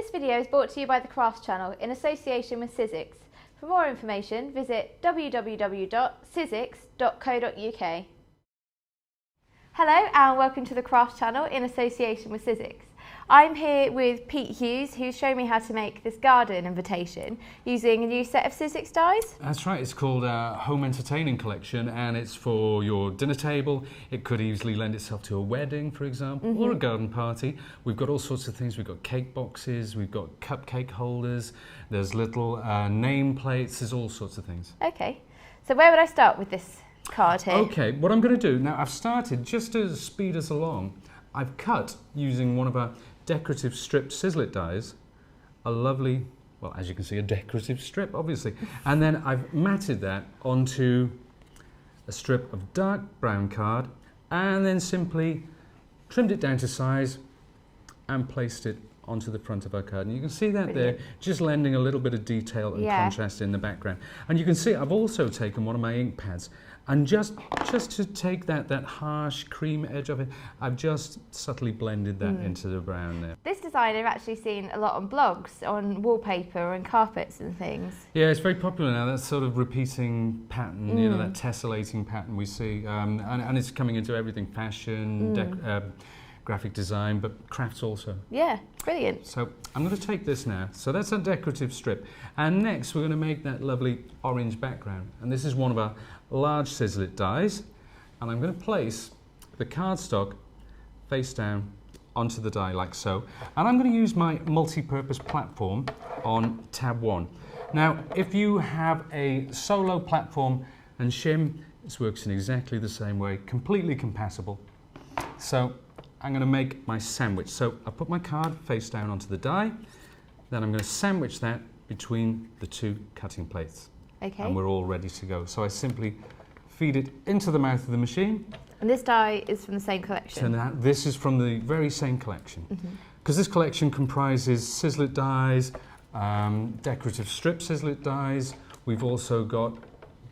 This video is brought to you by the Crafts channel in association with Sizzix. For more information, visit www.sizzix.co.uk. Hello and welcome to the Crafts channel in association with Sizzix. I'm here with Pete Hughes, who's showing me how to make this garden invitation using a new set of Sizzix dies. That's right, it's called a Home Entertaining Collection and it's for your dinner table. It could easily lend itself to a wedding, for example, or a garden party. We've got all sorts of things. We've got cake boxes, we've got cupcake holders, there's little name plates, there's all sorts of things. Okay, so where would I start with this card here? Okay, what I'm going to do, now I've started, just to speed us along, I've cut, using one of our decorative strip Sizzix dies, a lovely, well, as you can see, a decorative strip, obviously. And then I've matted that onto a strip of dark brown card and then simply trimmed it down to size and placed it onto the front of our card. And you can see that there, just lending a little bit of detail and contrast in the background. And you can see I've also taken one of my ink pads and just to take that harsh cream edge of it, I've just subtly blended that into the brown there. This design I've actually seen a lot on blogs, on wallpaper and carpets and things. Yeah, it's very popular now, that sort of repeating pattern, you know, that tessellating pattern we see. And it's coming into everything, fashion, graphic design, but crafts also. Yeah, brilliant. So I'm going to take this now. So that's a decorative strip. And next we're going to make that lovely orange background. And this is one of our large Sizzix dies. And I'm going to place the cardstock face down onto the die like so. And I'm going to use my multi-purpose platform on tab 1. Now, if you have a solo platform and shim, this works in exactly the same way, completely compatible. So I'm going to make my sandwich. So I put my card face down onto the die, then I'm going to sandwich that between the two cutting plates. Okay. And we're all ready to go. So I simply feed it into the mouth of the machine. And this die is from the same collection? So now this is from the very same collection. Because this collection comprises Sizzix dies, decorative strip Sizzix dies. We've also got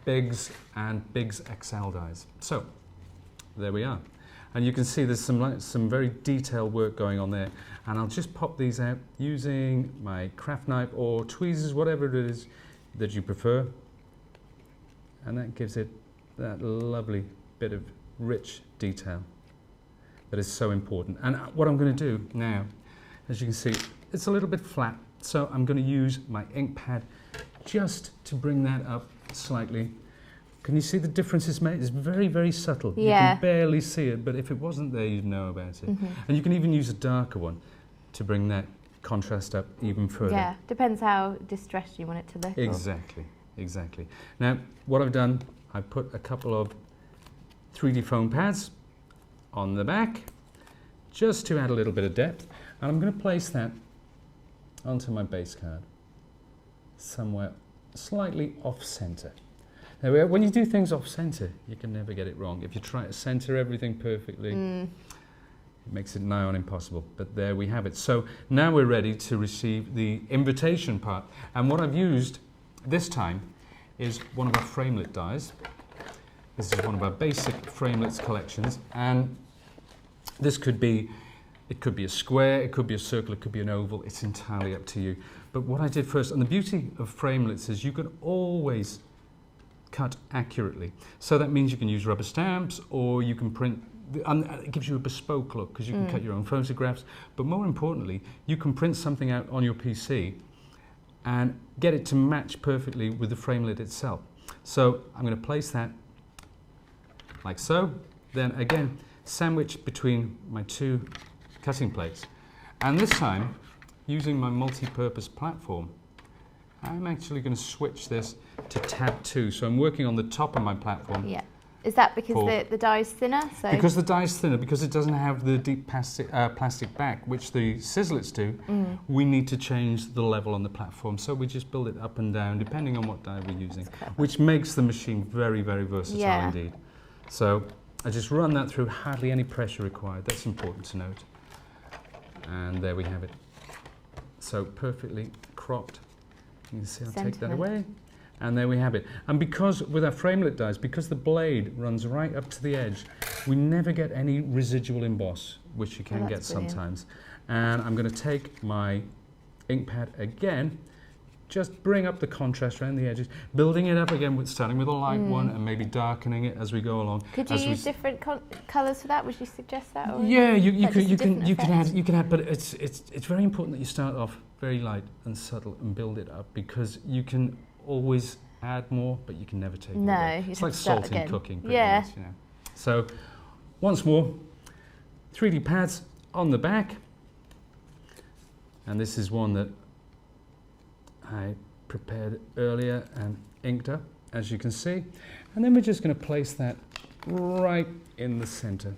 Bigs and Bigs XL dies. So there we are. And you can see there's some very detailed work going on there. And I'll just pop these out using my craft knife or tweezers, whatever it is that you prefer. And that gives it that lovely bit of rich detail that is so important. And what I'm going to do now, as you can see, it's a little bit flat. So I'm going to use my ink pad just to bring that up slightly. Can you see the difference it's made? It's very, very subtle. Yeah. You can barely see it, but if it wasn't there, you'd know about it. And you can even use a darker one to bring that contrast up even further. Yeah, depends how distressed you want it to look. Exactly, exactly. Now, what I've done, I've put a couple of 3D foam pads on the back, just to add a little bit of depth. And I'm going to place that onto my base card, somewhere slightly off-center. Now, when you do things off-center, you can never get it wrong. If you try to center everything perfectly, it makes it nigh on impossible. But there we have it. So now we're ready to receive the invitation part. And what I've used this time is one of our framelit dies. This is one of our basic framelits collections. And this could be, it could be a square, it could be a circle, it could be an oval. It's entirely up to you. But what I did first, and the beauty of framelits is you can always cut accurately. So that means you can use rubber stamps or you can print, and it gives you a bespoke look because you can cut your own photographs, but more importantly, you can print something out on your PC and get it to match perfectly with the framelit itself. So I'm going to place that like so, then again, sandwich between my two cutting plates. And this time, using my multi-purpose platform, I'm actually going to switch this to tab 2. So I'm working on the top of my platform. Yeah. Is that because the die is thinner? So because the die is thinner, because it doesn't have the deep plastic back, which the Sizzix do, we need to change the level on the platform. So we just build it up and down, depending on what die we're using, which makes the machine very, very versatile indeed. So I just run that through, hardly any pressure required. That's important to note. And there we have it. So perfectly cropped. You can see I'll take that away, and there we have it. And because with our framelit dies, because the blade runs right up to the edge, we never get any residual emboss, which you can get sometimes. And I'm going to take my ink pad again, just bring up the contrast around the edges, building it up again, starting with a light one and maybe darkening it as we go along. Could you use different colours for that? Would you suggest that? Or yeah, you can add, but it's very important that you start off very light and subtle and build it up, because you can always add more, but you can never take it away. It's like salt in cooking, pretty much, you know. So once more, 3D pads on the back, and this is one that I prepared earlier and inked up, as you can see. And then we're just going to place that right in the center,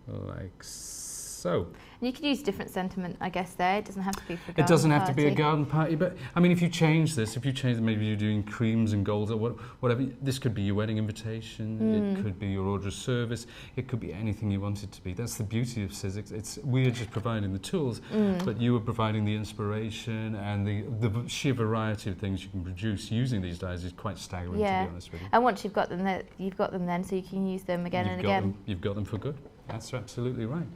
like so. And you could use different sentiment, I guess, there. It doesn't have to be for a garden party. It doesn't have to be a garden party, but I mean, if you change this, maybe you're doing creams and golds or whatever, this could be your wedding invitation, it could be your order of service, it could be anything you want it to be. That's the beauty of Sizzix. We're just providing the tools, but you are providing the inspiration, and the sheer variety of things you can produce using these dies is quite staggering, to be honest with you. And once you've got them there, you've got them then, so you can use them again and again. You've got them for good. That's absolutely right.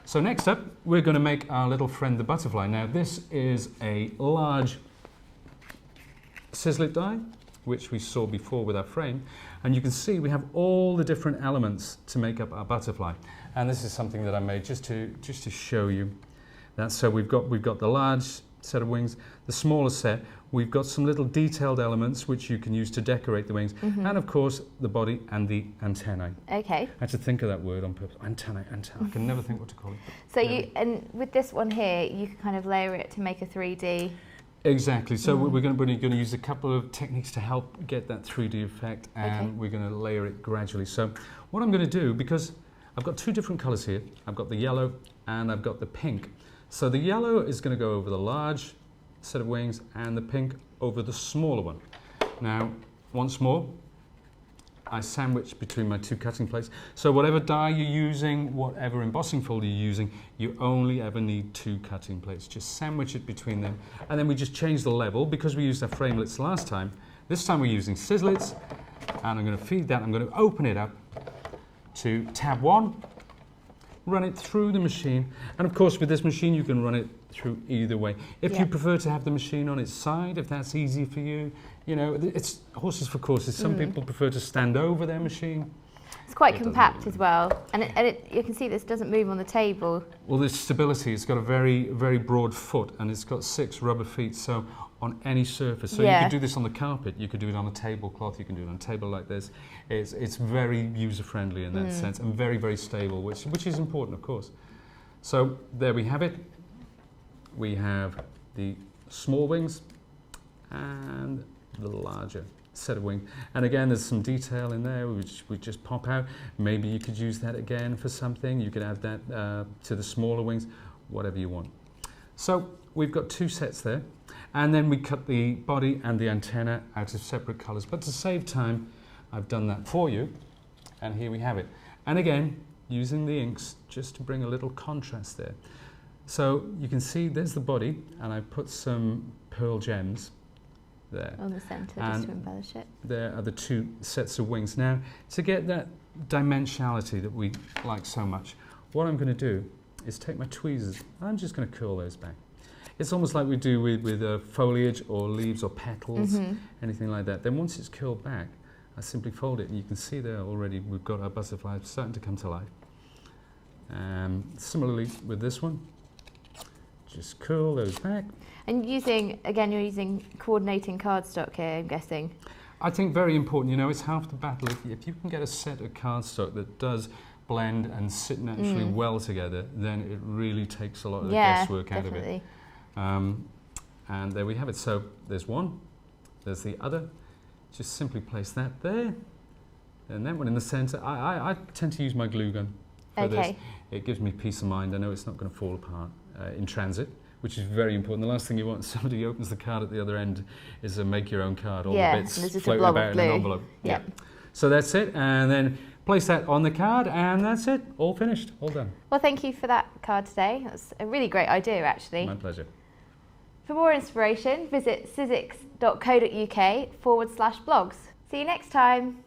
So next up, we're going to make our little friend the butterfly. Now this is a large Sizzix die, which we saw before with our frame, and you can see we have all the different elements to make up our butterfly. And this is something that I made just to show you that. So we've got the large set of wings, the smaller set. We've got some little detailed elements which you can use to decorate the wings, and of course the body and the antennae. Okay. I had to think of that word on purpose. Antennae. I can never think what to call it. So and with this one here, you can kind of layer it to make a 3D. Exactly. So we're going to use a couple of techniques to help get that 3D effect, and we're going to layer it gradually. So what I'm going to do, because I've got two different colours here, I've got the yellow and I've got the pink. So the yellow is going to go over the large set of wings, and the pink over the smaller one. Now, once more, I sandwich between my two cutting plates. So whatever die you're using, whatever embossing folder you're using, you only ever need two cutting plates. Just sandwich it between them, and then we just change the level because we used our framelits last time. This time we're using Sizzix, and I'm going to feed that. I'm going to open it up to tab 1. Run it through the machine, and of course with this machine you can run it through either way. If you prefer to have the machine on its side, if that's easy for you, you know, it's horses for courses. Some people prefer to stand over their machine. It's quite compact as well, and you can see this doesn't move on the table. Well, there's stability. It's got a very, very broad foot, and it's got 6 rubber feet, so on any surface. So you could do this on the carpet, you could do it on a tablecloth, you can do it on a table like this. It's very user-friendly in that sense, and very, very stable, which is important, of course. So there we have it. We have the small wings and the larger set of wings. And again, there's some detail in there which would just pop out. Maybe you could use that again for something. You could add that to the smaller wings, whatever you want. So we've got 2 sets there. And then we cut the body and the antenna out of separate colours. But to save time, I've done that for you. And here we have it. And again, using the inks just to bring a little contrast there. So you can see there's the body, and I put some pearl gems there. On the centre, just to embellish it. There are the 2 sets of wings. Now, to get that dimensionality that we like so much, what I'm going to do is take my tweezers, and I'm just going to curl those back. It's almost like we do with foliage or leaves or petals, anything like that. Then once it's curled back, I simply fold it, and you can see there already we've got our butterfly starting to come to life. Similarly with this one, just curl those back. And you're using coordinating cardstock here, I'm guessing. I think very important, you know, it's half the battle. If you can get a set of cardstock that does blend and sit naturally well together, then it really takes a lot of the guesswork out of it. And there we have it. So there's one, there's the other. Just simply place that there, and that one in the centre. I tend to use my glue gun for this. It gives me peace of mind. I know it's not going to fall apart in transit, which is very important. The last thing you want, somebody opens the card at the other end, is a make your own card. All the bits floating about in an envelope. Yeah. So that's it, and then place that on the card, and that's it. All finished. All done. Well, thank you for that card today. That's a really great idea, actually. My pleasure. For more inspiration, visit sizzix.co.uk/blogs. See you next time.